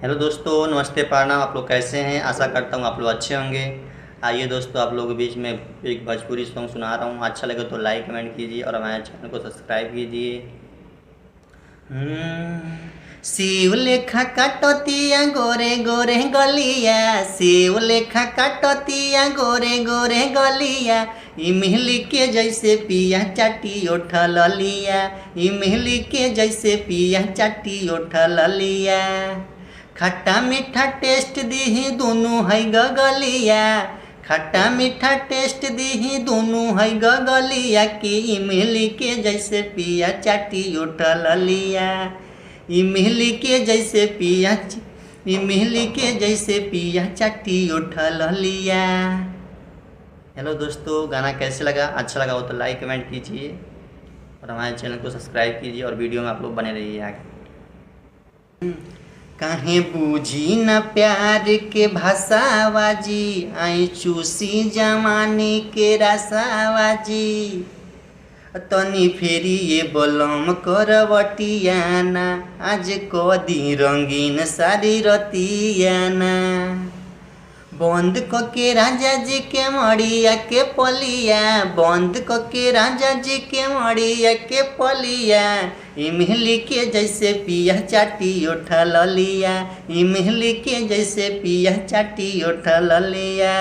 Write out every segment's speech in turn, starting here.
Hello दोस्तों, नमस्ते, प्रणाम। आप लोग कैसे हैं? आशा करता हूँ आप लोग अच्छे होंगे। आइए दोस्तों, आप लोगों के बीच में एक भोजपुरी सॉन्ग सुना रहा हूँ। अच्छा लगे तो लाइक कमेंट कीजिए और हमारे चैनल को सब्सक्राइब कीजिए। शिव लेखा काटतिया गोरे गोरे गलिया, शिव लेखा काटतिया गोरे गोरे गलिया। इमली के जैसे पिया चाटी उठा लिया, इमली के जैसे पिया चाटी उठा लिया। खट्टा मीठा टेस्ट दी दोनों है गगलिया, खट्टा मीठा टेस्ट दी दोनों है गगलिया। कि इमली के जैसे पिया चाटी उठा लिया, इमली के जैसे पिया, इमली के जैसे पिया चाटी उठा लिया। हेलो दोस्तों, गाना कैसे लगा? अच्छा लगा हो तो लाइक कमेंट कीजिए और हमारे चैनल को सब्सक्राइब कीजिए और वीडियो में आप लोग बने रहिए आगे। काहे बूझी न प्यार के भाषावाजी, आई चूसी जमाने के रसावाजी। तनी फेरी ये बलम करवटियाना, आज कदी रंगीन सारी रतियाना। बंद के राजा जी के मड़िया के पलिया, बंद के राजा जी के मड़िया के पलिया। इमली के जैसे पिया चाटी उठा लिया, इमली के जैसे पिया चाटी उठा लिया।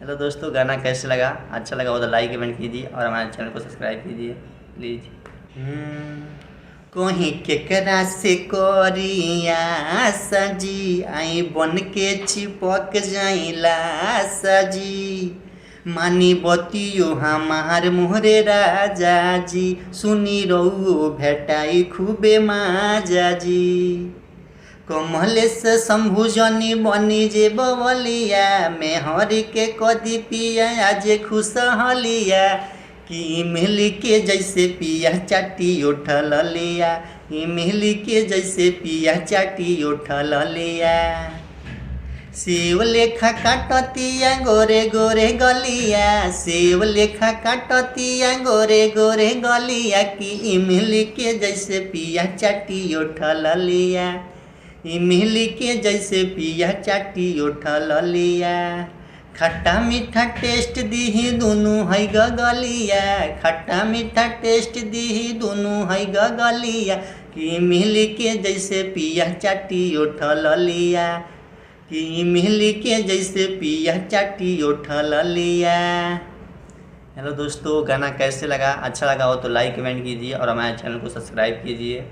हेलो दोस्तों, गाना कैसे लगा? अच्छा लगा हो तो लाइक कमेंट कीजिए और हमारे चैनल को सब्सक्राइब कीजिए प्लीज। कहीं केकरा से करिया सजी, आई बन के चिपक जाइला सजी। मानी बतियो हमार मोहरे राजा जी, सुनी रहो भेटाई खूबे माजा जी। कमलेश शंभुजनी बनी जे बवलिया, मेहरी के कदी पिया आज खुश हलिया। कि इमली के जैसे पिया चाटी उठा लिया, इमली के जैसे पिया चाटी उठा लिया। शिव लेखा काटतिया गोरे गोरे गलिया, शिव लेखा काटतिया गोरे गोरे गलिया। कि इमली के जैसे पिया चाटी उठा लिया, इमली के जैसे पिया चाटी उठा लिया। खट्टा मीठा टेस्ट दी दोनों है गगलिया, खट्टा मीठा टेस्ट दी दोनों है गगलिया। कि इमली के जैसे पिया चाटी उठा लिया, कि इमली के जैसे पिया चाटी उठा लिया। हेलो दोस्तों, गाना कैसे लगा? अच्छा लगा हो तो लाइक कमेंट कीजिए और हमारे चैनल को सब्सक्राइब कीजिए।